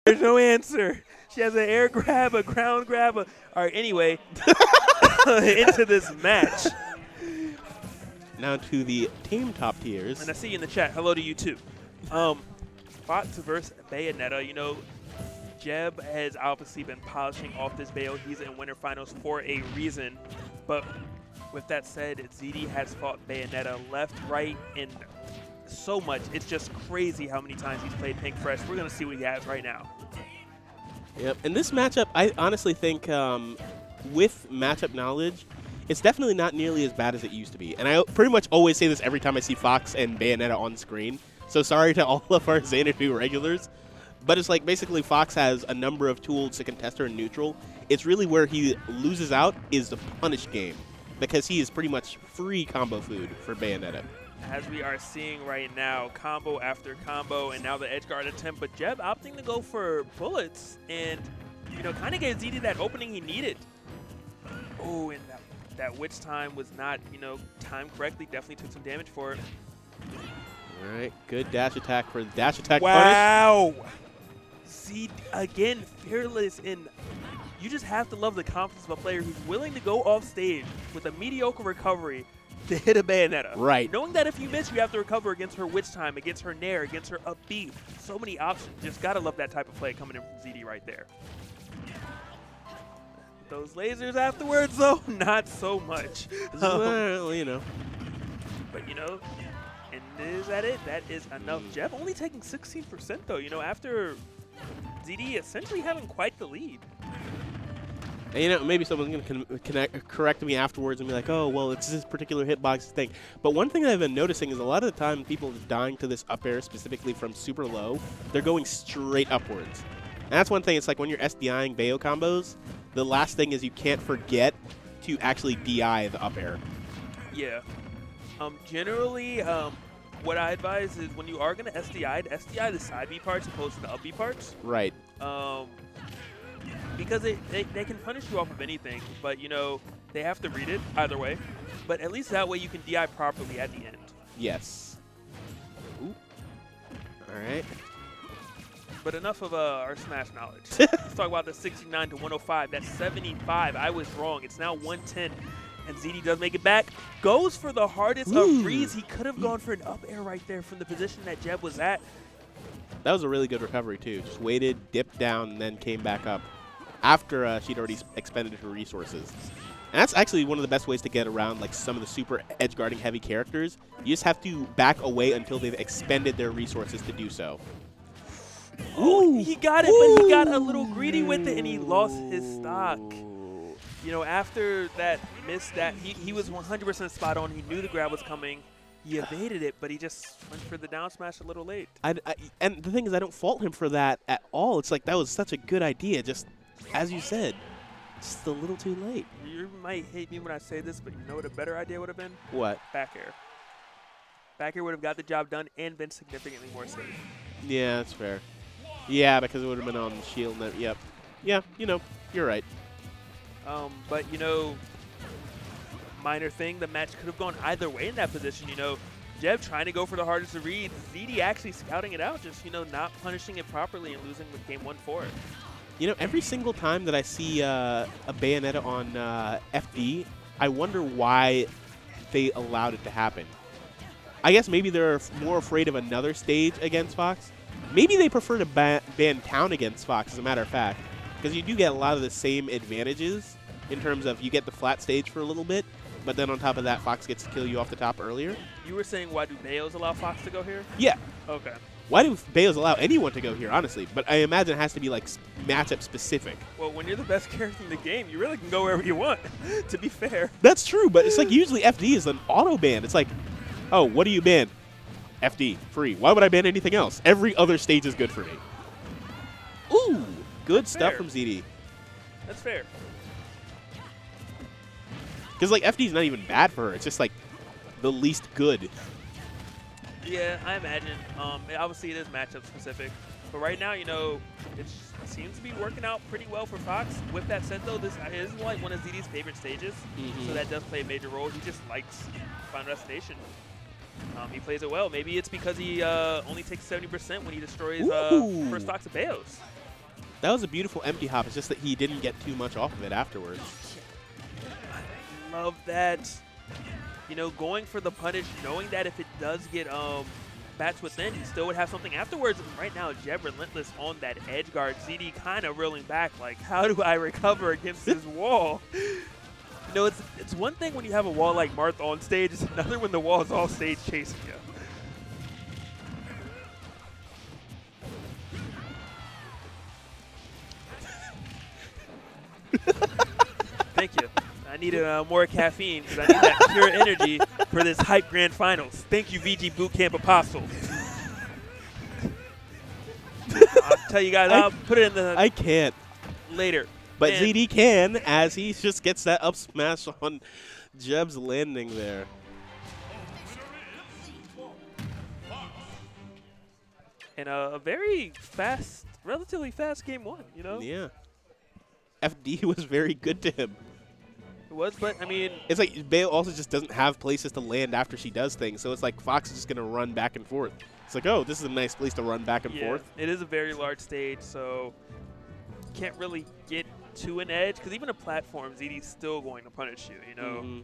There's no answer. She has an air grab, a ground grab. All right, anyway, into this match. Now to the team top tiers. And I see you in the chat. Hello to you, too. Fox versus Bayonetta. You know, Jebb has obviously been polishing off this Bayo. He's in winter finals for a reason. But with that said, ZD has fought Bayonetta left, right, and so much. It's just crazy how many times he's played Pink Fresh. We're going to see what he has right now. Yep. And this matchup, I honestly think with matchup knowledge, it's definitely not nearly as bad as it used to be. And I pretty much always say this every time I see Fox and Bayonetta on screen. So sorry to all of our Xanadu regulars. But it's like basically Fox has a number of tools to contest her in neutral. It's really where he loses out is the punish game, because he is pretty much free combo food for Bayonetta. As we are seeing right now, combo after combo, and now the edge guard attempt, but Jebb opting to go for bullets and, you know, kind of gave ZD that opening he needed. Oh, and that witch time was not, you know, timed correctly. Definitely took some damage for it. All right, good dash attack for the dash attack punish. Wow! ZD, again, fearless, and you just have to love the confidence of a player who's willing to go off stage with a mediocre recovery to hit a Bayonetta. Right. Knowing that if you miss, you have to recover against her witch time, against her nair, against her up B. So many options. Just gotta love that type of play coming in from ZD right there. Those lasers afterwards, though, not so much. Well, you know. But, you know, and is that it? That is enough. Jebb only taking 16%, though, you know, after ZD essentially having quite the lead. And, you know, maybe someone's going to correct me afterwards and be like, oh, well, it's this particular hitbox thing. But one thing that I've been noticing is a lot of the time people are dying to this up air, specifically from super low, they're going straight upwards. And that's one thing. It's like when you're SDIing Bayo combos, the last thing is you can't forget to actually DI the up air. Yeah. Generally, what I advise is when you are going to SDI the side B parts opposed to the up B parts. Right. Because they can punish you off of anything, but, you know, they have to read it either way. But at least that way you can DI properly at the end. Yes. Ooh. All right. But enough of our Smash knowledge. Let's talk about the 69 to 105. That's 75. I was wrong. It's now 110. And ZD does make it back. Goes for the hardest of freeze. He could have gone for an up air right there from the position that Jebb was at. That was a really good recovery, too. Just waited, dipped down, and then came back up after she'd already expended her resources. And that's actually one of the best ways to get around like some of the super edge guarding heavy characters. You just have to back away until they've expended their resources to do so. Oh, he got it, but he got a little greedy with it, and he lost his stock. You know, after that miss, he was 100% spot on. He knew the grab was coming. He evaded it, but he just went for the down smash a little late. And the thing is, I don't fault him for that at all. It's like that was such a good idea, just as you said, just a little too late. You might hate me when I say this, but you know what a better idea would have been? What? Back air. Back air would have got the job done and been significantly more safe. Yeah, that's fair. Yeah, because it would have been on shield. Yep. Yeah, you know, you're right. But, you know, minor thing, the match could have gone either way in that position. You know, Jebb trying to go for the hardest to read. ZD actually scouting it out, just, you know, not punishing it properly and losing with game 1 for it. You know, every single time that I see a Bayonetta on FD, I wonder why they allowed it to happen. I guess maybe they're more afraid of another stage against Fox. Maybe they prefer to ban town against Fox, as a matter of fact, because you do get a lot of the same advantages in terms of you get the flat stage for a little bit, but then on top of that, Fox gets to kill you off the top earlier. You were saying, why do Bayos allow Fox to go here? Yeah. Okay. Why do Bayos allow anyone to go here, honestly? But I imagine it has to be, like, matchup specific. Well, when you're the best character in the game, you really can go wherever you want, to be fair. That's true, but it's like usually FD is an auto ban. It's like, oh, what do you ban? FD, free. Why would I ban anything else? Every other stage is good for me. Ooh, good stuff from ZD. That's fair. Because, like, FD is not even bad for her. It's just, like, the least good. Yeah, I imagine. Obviously, it is matchup specific. But right now, you know, it seems to be working out pretty well for Fox. With that said, though, this is like one of ZD's favorite stages. So that does play a major role. He just likes Final Destination. He plays it well. Maybe it's because he only takes 70% when he destroys first stocks of Bayos. That was a beautiful empty hop. It's just that he didn't get too much off of it afterwards. I love that. You know, going for the punish, knowing that if it does get bats within, he still would have something afterwards. And right now, Jebb relentless on that edge guard. ZD kind of reeling back, like, how do I recover against this wall? You know, it's one thing when you have a wall like Marth on stage. It's another when the wall is off stage chasing you. Thank you. I needed more caffeine because I need that pure energy for this hype grand finals. Thank you, VGBootCamp Apostle. I'll tell you guys, I'll put it in the... I can't. Later. But ZD can, as he just gets that up smash on Jebb's landing there. And a very fast, relatively fast game one, you know? Yeah. FD was very good to him. It was, but I mean... It's like Bayo also just doesn't have places to land after she does things, so it's like Fox is just going to run back and forth. It's like, oh, this is a nice place to run back and forth. It is a very large stage, so you can't really get to an edge, because even a platform, ZD's still going to punish you, you know? Mm-hmm.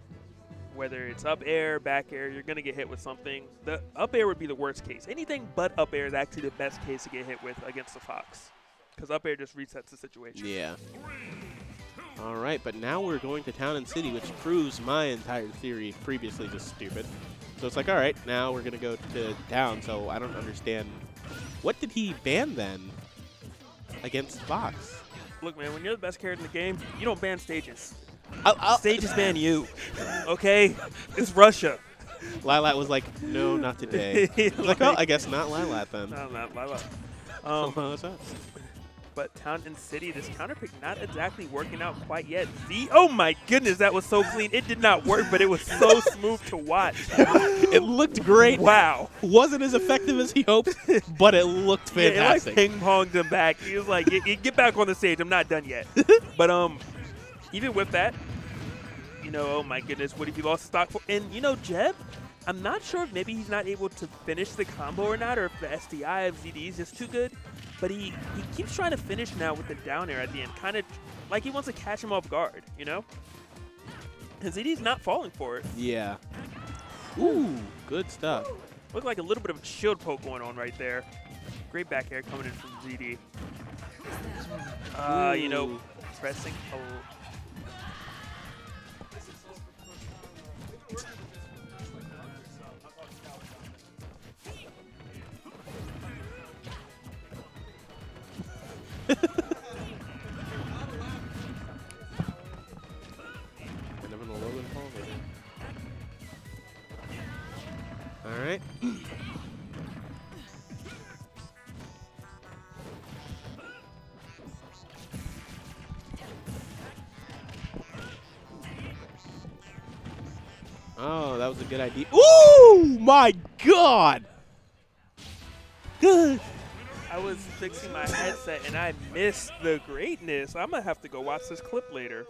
Whether it's up air, back air, you're going to get hit with something. The up air would be the worst case. Anything but up air is actually the best case to get hit with against the Fox, because up air just resets the situation. Yeah. All right, but now we're going to Town and City, which proves my entire theory previously just stupid. So it's like, all right, now we're going to go to Town, so I don't understand. What did he ban then against Fox? Look, man, when you're the best character in the game, you don't ban stages. I'll Stages ban you, okay? It's Russia. Lilat was like, no, not today. I was like, oh, I guess not Lilat then. No, not Lilat. What's up? But Town and City, this counter pick not exactly working out quite yet. Oh my goodness, that was so clean. It did not work, but it was so smooth to watch. It looked great. Wow. Wasn't as effective as he hoped, but it looked fantastic. Yeah, it like ping-ponged him back. He was like, get back on the stage. I'm not done yet. But even with that, you know, oh my goodness, what if he lost stock for? And, you know, Jebb, I'm not sure if maybe he's not able to finish the combo or not, or if the SDI of ZD is just too good. But he keeps trying to finish now with the down air at the end, kind of like he wants to catch him off guard, you know? And ZD's not falling for it. Yeah. Ooh, good stuff. Looked like a little bit of a shield poke going on right there. Great back air coming in from ZD. You know, pressing a All right. Oh, that was a good idea. Ooh, my God! Good. I was fixing my headset and I missed the greatness. I'm going to have to go watch this clip later.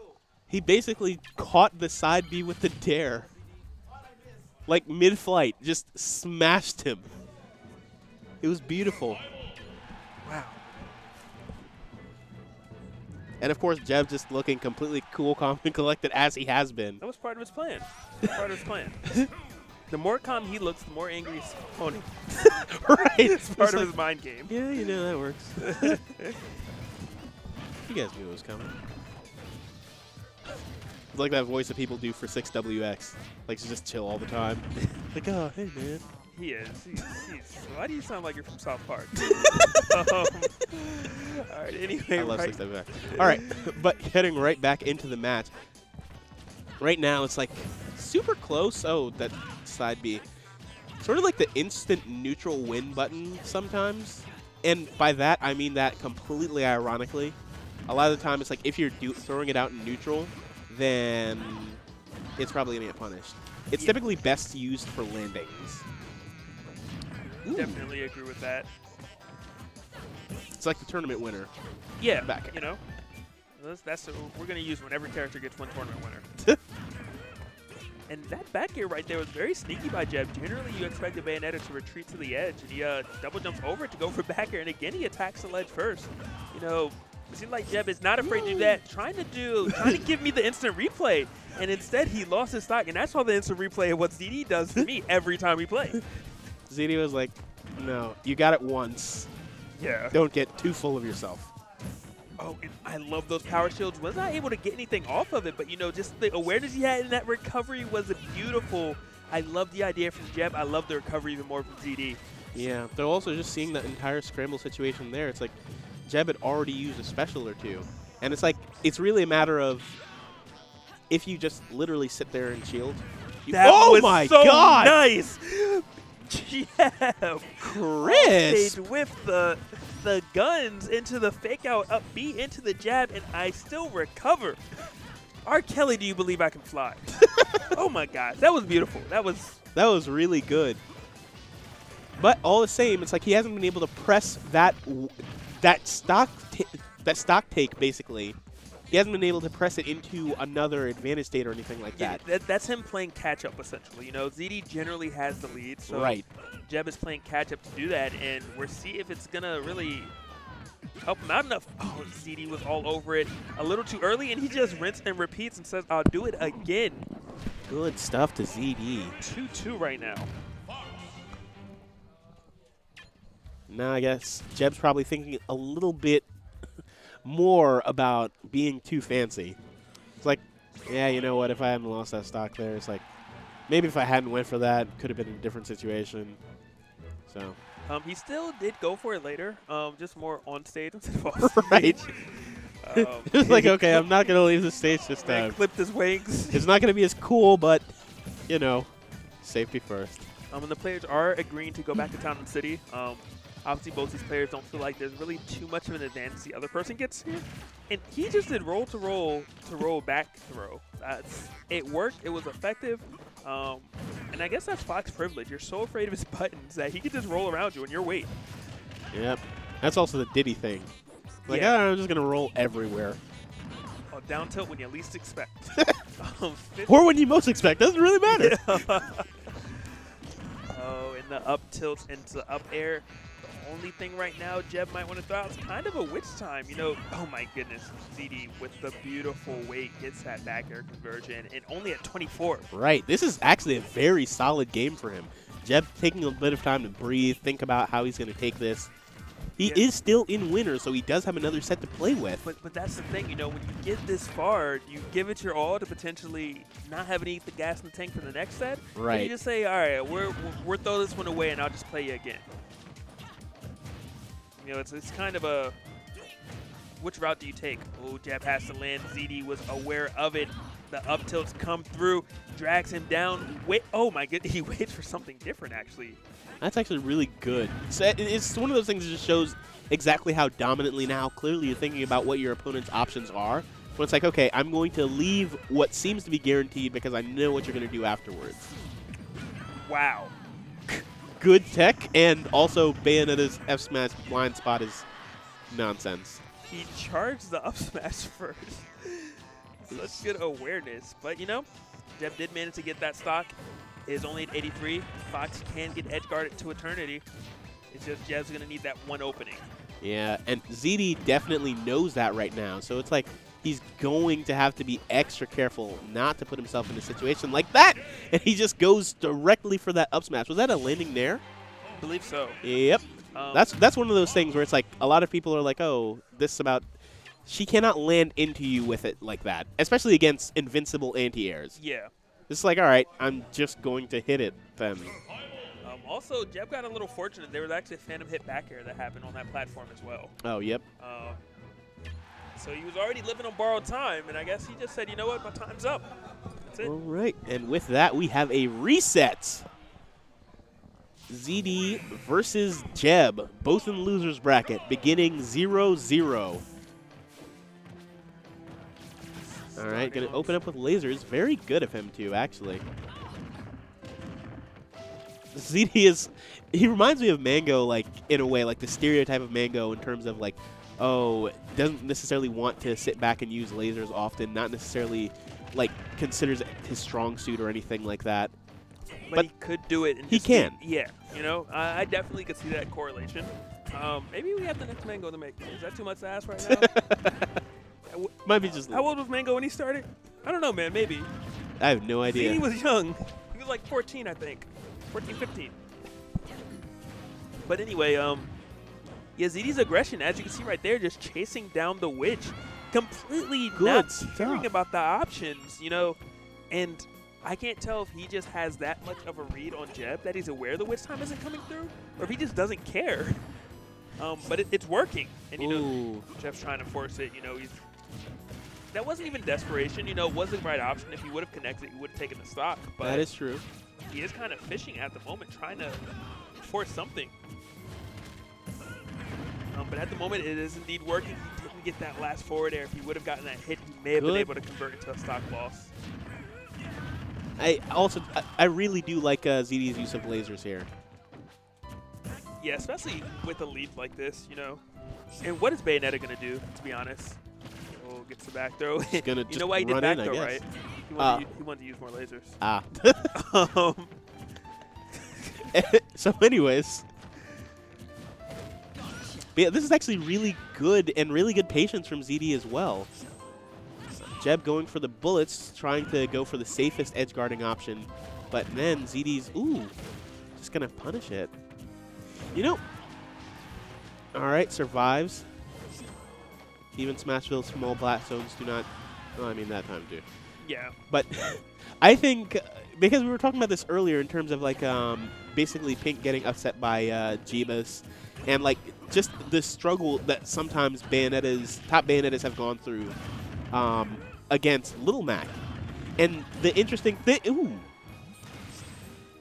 He basically caught the side B with the dare. Like mid-flight, just smashed him. It was beautiful. Wow. And of course, Jebb just looking completely cool, calm, and collected as he has been. That was part of his plan. Part of his plan. The more calm he looks, the more angry his opponent. Right. It's part of his mind game. Yeah, you know, that works. You guys knew it was coming. It's like that voice that people do for 6WX. Like to just chill all the time. Like, oh, hey, man. He is. He's, why do you sound like you're from South Park? All right, anyway. I love 6WX. All right, but heading right back into the match. Right now, it's like super close. Oh, that side B. Sort of like the instant neutral win button sometimes. And by that, I mean that completely ironically. A lot of the time, it's like if you're throwing it out in neutral, then it's probably going to get punished. It's typically best used for landings. Ooh. Definitely agree with that. It's like the tournament winner. Yeah, back air. You know, that's what we're going to use when every character gets one tournament winner. And that back air right there was very sneaky by Jebb. Generally, you expect the Bayonetta to retreat to the edge, and he double jumps over it to go for back air, and again, he attacks the ledge first. You know, It seems like Jebb is not afraid to do that, trying to give me the instant replay, and instead he lost his stock, and that's all the instant replay of what ZD does to me every time we play. ZD was like, no, you got it once. Yeah. Don't get too full of yourself. Oh, and I love those power shields. Was not able to get anything off of it, but, you know, just the awareness he had in that recovery was beautiful. I love the idea from Jebb. I love the recovery even more from ZD. Yeah, they're also just seeing that entire scramble situation there. It's like Jebb had already used a special or two. And it's like, it's really a matter of if you just literally sit there and shield. That was my so God! Nice! Yeah, Chris! With the guns into the fake out up B into the jab, and I still recover. R. Kelly, do you believe I can fly? Oh my God, that was beautiful. That was really good. But all the same, it's like he hasn't been able to press that stock take basically. He hasn't been able to press it into another advantage state or anything like that. That's him playing catch up essentially. You know, ZD generally has the lead, so right. Jebb is playing catch up to do that, and we'll see if it's gonna really help him out enough. Oh, ZD was all over it a little too early, and he just rinsed and repeats and says, "I'll do it again." Good stuff to ZD. 2-2 right now. Now I guess Jebb's probably thinking a little bit more about being too fancy. It's like, yeah, you know what, if I hadn't lost that stock there, it's like, maybe if I hadn't went for that, could have been a different situation. So. He still did go for it later, just more on stage instead of off stage. Right. It's like, okay, I'm not going to leave the stage this time. Clipped his wings. It's not going to be as cool, but, you know, safety first. And the players are agreeing to go back to Town and City. Obviously, both these players don't feel like there's really too much of an advantage the other person gets here. And he just did roll to roll back throw. It worked. It was effective. And I guess that's Fox privilege. You're so afraid of his buttons that he can just roll around you and you're waiting. Yep. That's also the Diddy thing. Like, yeah. I'm just going to roll everywhere. Oh, down tilt when you least expect. Or when you most expect. Doesn't really matter. Yeah. Oh, and the up tilt into up air. Only thing right now Jebb might want to throw out is kind of a witch time. You know, oh my goodness, ZD with the beautiful weight gets that back air conversion, and only at 24. Right. This is actually a very solid game for him. Jebb taking a bit of time to breathe, think about how he's going to take this. He is still in winner, so he does have another set to play with. But that's the thing, you know, when you get this far, you give it your all to potentially not have any the gas in the tank for the next set. Right. And you just say, all right, we're throw this one away, and I'll just play you again. You know, it's kind of a, which route do you take? Oh, Jebb has to land. ZD was aware of it. The up tilts come through, drags him down. Wait, oh my goodness, he waits for something different, actually. That's actually really good. So it's one of those things that just shows exactly how dominantly now clearly you're thinking about what your opponent's options are. When it's like, okay, I'm going to leave what seems to be guaranteed because I know what you're going to do afterwards. Wow. Good tech, and also Bayonetta's F smash blind spot is nonsense. He charged the up smash first. Such good awareness. But, you know, Jebb did manage to get that stock. It is only at 83. Fox can get edge guarded to eternity. It's just Jebb's going to need that one opening. Yeah, and ZD definitely knows that right now. So it's like he's going to have to be extra careful not to put himself in a situation like that. And he just goes directly for that up smash. Was that a landing there? I believe so. Yep. That's one of those things where it's like a lot of people are like, oh, this is about... She cannot land into you with it like that, especially against invincible anti-airs. Yeah. It's like, all right, I'm just going to hit it then. Also, Jebb got a little fortunate. There was actually a phantom hit back air that happened on that platform as well. Oh, yep. So he was already living on borrowed time, and I guess he just said, you know what, my time's up. That's it. All right, and with that, we have a reset. ZD versus Jebb, both in the loser's bracket, beginning 0-0. All right, going to open up with lasers. Very good of him, too, actually. ZD is... He reminds me of Mango, like, in a way, like the stereotype of Mango in terms of, like, oh, doesn't necessarily want to sit back and use lasers often, not necessarily, like, considers it his strong suit or anything like that. But he could do it. And he can. Yeah, you know, I definitely could see that correlation. Maybe we have the next Mango to make. Is that too much to ask right now? Might be just. How old was Mango when he started? I don't know, man. Maybe. I have no idea. He was young. He was like 14, I think. 14, 15. But anyway, yeah, ZD's aggression, as you can see right there, just chasing down the witch, completely not caring about the options, you know. And I can't tell if he just has that much of a read on Jebb that he's aware the witch time isn't coming through, or if he just doesn't care. But it's working, and you know, Jebb's trying to force it. You know, that wasn't even desperation. You know, it wasn't the right option. If he would have connected, he would have taken the stock. But that is true. He is kind of fishing at the moment, trying to force something. But at the moment, it is indeed working. He didn't get that last forward air. If he would have gotten that hit, he may have been able to convert into a stock loss. I really do like ZD's use of lasers here. Yeah, especially with a lead like this, you know. And what is Bayonetta going to do, to be honest? Oh, gets the back throw. You know why he did back throw, right? He wanted to use more lasers. Ah. So anyways. But yeah, this is actually really good and really good patience from ZD as well. Jebb going for the bullets, trying to go for the safest edge guarding option. But then ZD's, just going to punish it. You know, all right, survives. Even Smashville's small blast zones do not, well, I mean, that time do. Yeah. But I think, because we were talking about this earlier in terms of like basically Pink getting upset by Jeebus, and like just the struggle that sometimes top Bayonettas have gone through against Little Mac. And the interesting thing,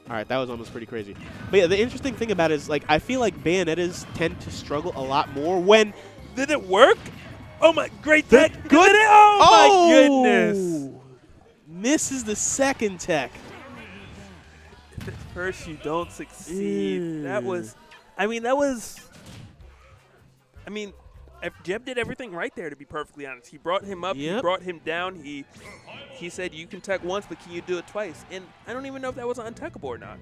all right, that was almost pretty crazy. But yeah, the interesting thing about it is, like, I feel like Bayonettas tend to struggle a lot more when... Did it work? Oh, my, great tech. Good. Oh, my goodness. Misses the second tech. If at first you don't succeed, that was... I mean, Jebb did everything right there, to be perfectly honest. He brought him up. He brought him down. He said, you can tech once, but can you do it twice? And I don't even know if that was untechable or not.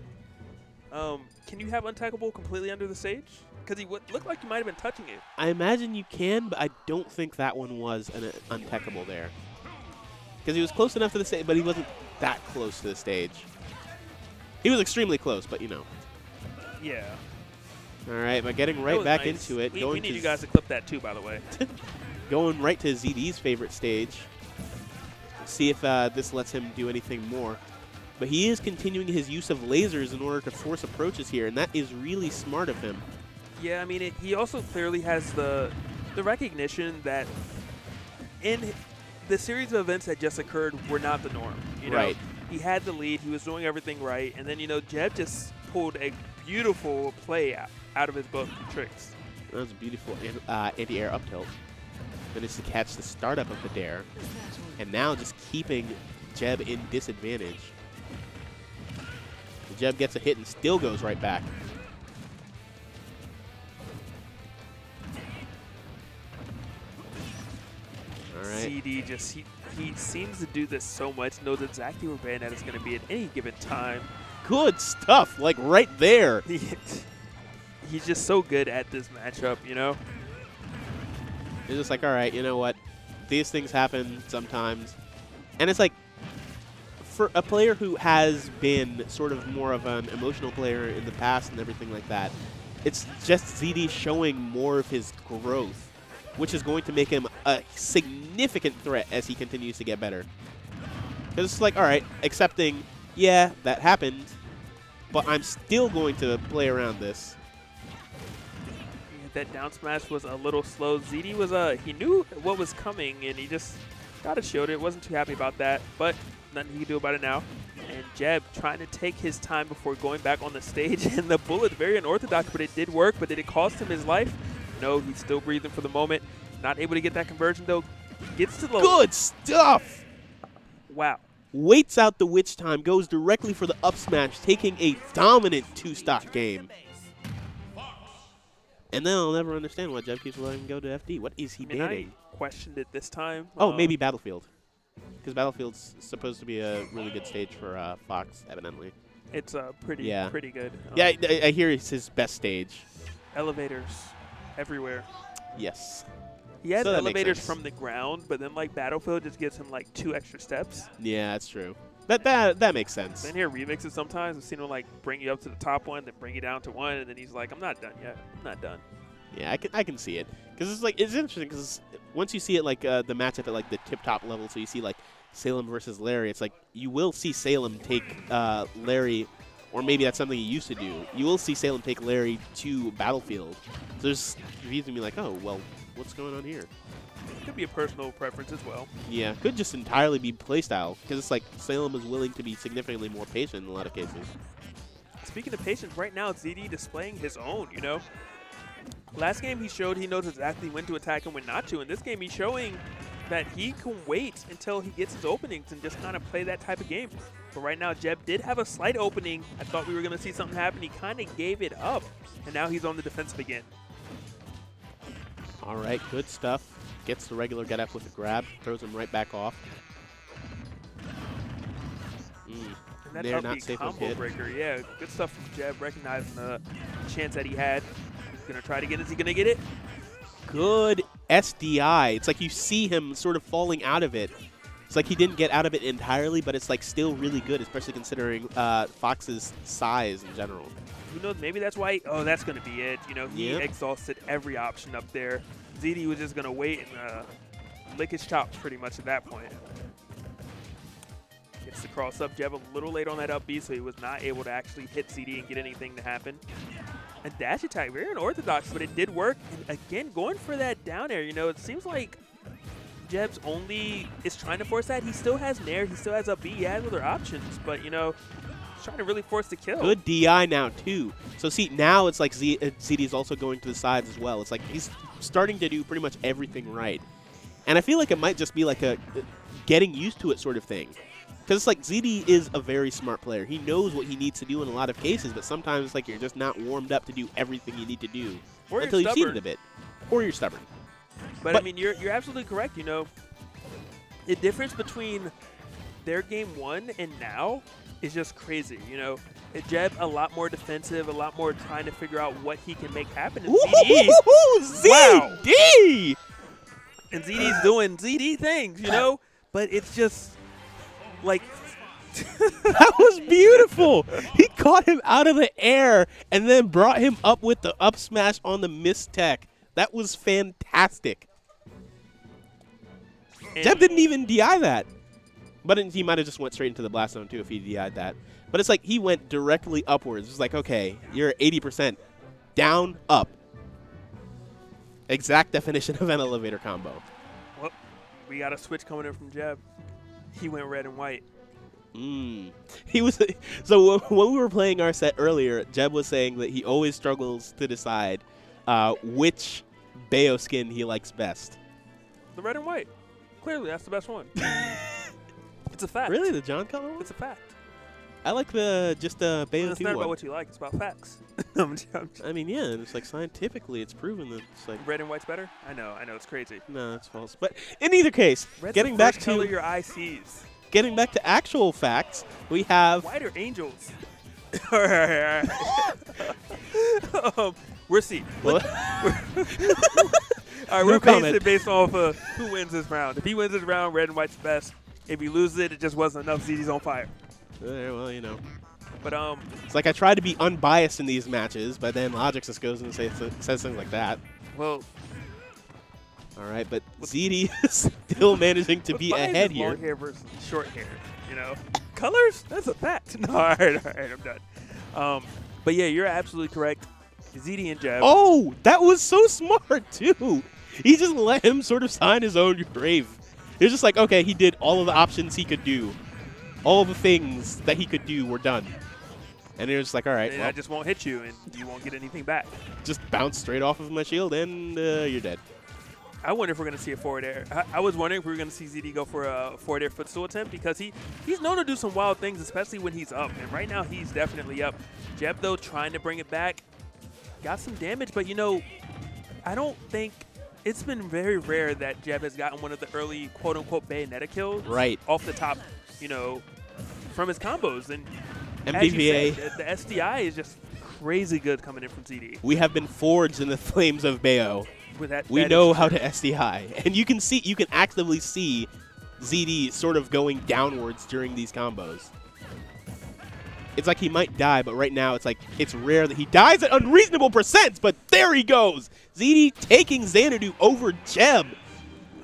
Can you have untechable completely under the stage? Because he looked like he might have been touching it. I imagine you can, but I don't think that one was an untechable there. Because he was close enough to the stage, but he wasn't that close to the stage. He was extremely close, but you know. Yeah. All right, but getting right back into it. We need you guys to clip that too, by the way. Going right to ZD's favorite stage. See if this lets him do anything more. But he is continuing his use of lasers in order to force approaches here, and that is really smart of him. Yeah, I mean, he also clearly has the recognition that in the series of events that just occurred were not the norm. You know? Right. He had the lead. He was doing everything right. And then, you know, Jebb just pulled a beautiful play out of his book tricks. That was a beautiful anti-air up tilt. Managed to catch the startup of the dare. And now just keeping Jebb in disadvantage. Jebb gets a hit and still goes right back. All right. CD just, he seems to do this so much, knows exactly where Bayonetta is going to be at any given time. Good stuff, like right there. He's just so good at this matchup, you know? It's just like, all right, you know what? These things happen sometimes. And it's like, for a player who has been sort of more of an emotional player in the past and everything like that, it's just ZD showing more of his growth, which is going to make him a significant threat as he continues to get better. Because it's like, all right, accepting, yeah, that happened, but I'm still going to play around this. That down smash was a little slow. ZD was, he knew what was coming, and he just got it showed it. Wasn't too happy about that, but nothing he can do about it now. And Jebb trying to take his time before going back on the stage, and the bullet, very unorthodox, but it did work. But did it cost him his life? No, he's still breathing for the moment. Not able to get that conversion, though. Gets to the... Good stuff! Wow. Waits out the witch time, goes directly for the up smash, taking a dominant two-stock game. And then I'll never understand why Jebb keeps letting him go to FD. What is he banning? I questioned it this time. Oh, maybe Battlefield. Because Battlefield's supposed to be a really good stage for Fox, evidently. It's pretty good. Yeah, I hear it's his best stage. Elevators. everywhere. Yes. He has So that makes elevators sense. from the ground, but then like Battlefield just gives him like 2 extra steps. Yeah, that's true. That makes sense. Then here remixes sometimes. I've seen him like bring you up to the top one, then bring you down to 1, and then he's like, I'm not done yet. I'm not done. Yeah, I can see it, because it's interesting, because once you see it like the matchup at like the tip top level, so you see like Salem versus Larry, it's like you will see Salem take Larry, or maybe that's something he used to do. You will see Salem take Larry to Battlefield. So there's reason to be like, oh well, what's going on here? It could be a personal preference as well. Yeah, could just entirely be playstyle, because it's like Salem is willing to be significantly more patient in a lot of cases. Speaking of patience, right now ZD displaying his own, you know. Last game he showed he knows exactly when to attack and when not to. In this game he's showing that he can wait until he gets his openings and just kind of play that type of game. But right now Jebb did have a slight opening. I thought we were going to see something happen. He kind of gave it up, and now he's on the defensive again. All right, good stuff. Gets the regular get up with a grab, throws him right back off. And that They're up not B safe with combo hit. breaker. Yeah, good stuff from Jebb, recognizing the chance that he had. He's going to try to get it. Is he going to get it? Good SDI. It's like you see him sort of falling out of it. It's like he didn't get out of it entirely, but it's like still really good, especially considering Fox's size in general. Who knows? Maybe that's why. Oh, that's going to be it. You know, he exhausted every option up there. ZD was just going to wait and lick his chops pretty much at that point. Gets the cross up. Jebb a little late on that up B, so he was not able to actually hit ZD and get anything to happen. A dash attack, very unorthodox, but it did work. And again, going for that down air, you know, it seems like Jebb's only is trying to force that. He still has Nair, he still has up B, he has other options, but, you know, he's trying to really force the kill. Good DI now, too. So, see, now it's like ZD is also going to the sides as well. It's like he's starting to do pretty much everything right. And I feel like it might just be like a getting used to it sort of thing. Because it's like ZD is a very smart player. He knows what he needs to do in a lot of cases, but sometimes it's like you're just not warmed up to do everything you need to do Or until you're you've seen it stubborn. a bit. Or you're stubborn. But I mean, you're absolutely correct. You know, the difference between their game 1 and now is just crazy. You know, Jebb a lot more defensive, a lot more trying to figure out what he can make happen. And ZD, wow. ZD! And ZD's doing ZD things, you know, but it's just like. That was beautiful. He caught him out of the air and then brought him up with the up smash on the miss tech. That was fantastic. Jebb didn't even DI that. But he might have just went straight into the blast zone, too, if he DI'd that. But it's like he went directly upwards. It's like, okay, you're 80%. Down, up. Exact definition of an elevator combo. Well, we got a switch coming in from Jebb. He went red and white. He was so when we were playing our set earlier, Jebb was saying that he always struggles to decide which Bayo skin he likes best. The red and white. Clearly, that's the best one. It's a fact. Really, the John color one? It's a fact. I like the Bayo 2 It's not one. about what you like. It's about facts. I mean, yeah, it's like scientifically, it's proven that it's like Red and white's better? I know, it's crazy. no, it's false. But in either case, Red's getting the back first color to your eye sees. getting back to actual facts, we have White are angels. We're C. What? All right, No we're basing comment. it based off of who wins this round. If he wins this round, red and white's best. If he loses it, it just wasn't enough. ZD's on fire. well, you know. But It's like I try to be unbiased in these matches, but then Logic just goes and says things like that. well, All right, but ZD is still managing to be bias ahead is here. long hair versus short hair. You know, colors. That's a fact. No, all right, I'm done. But yeah, you're absolutely correct. ZD and Jebb. Oh, that was so smart, too. He just let him sort of sign his own grave. It was just like, okay, he did all of the options he could do. All of the things that he could do were done. And it was like, all right, And well, I just won't hit you, and you won't get anything back. just bounce straight off of my shield, and you're dead. I wonder if we're going to see a forward air. I was wondering if we were going to see ZD go for a forward air footstool attempt because he's known to do some wild things, especially when he's up. And right now, he's definitely up. Jebb, though, trying to bring it back. Got some damage, but, you know, I don't think it's been very rare that Jebb has gotten one of the early quote-unquote Bayonetta kills off the top, you know, from his combos. And as you MBVA. said, the SDI is just crazy good coming in from ZD. We have been forged in the flames of Bayo. With that, We know how to SD high. And you can actively see ZD sort of going downwards during these combos. It's like he might die, but right now it's rare that he dies at unreasonable percents, but there he goes. ZD taking Xanadu over Jebb.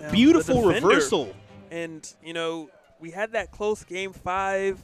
Now, Beautiful reversal. And, you know, we had that close game 5.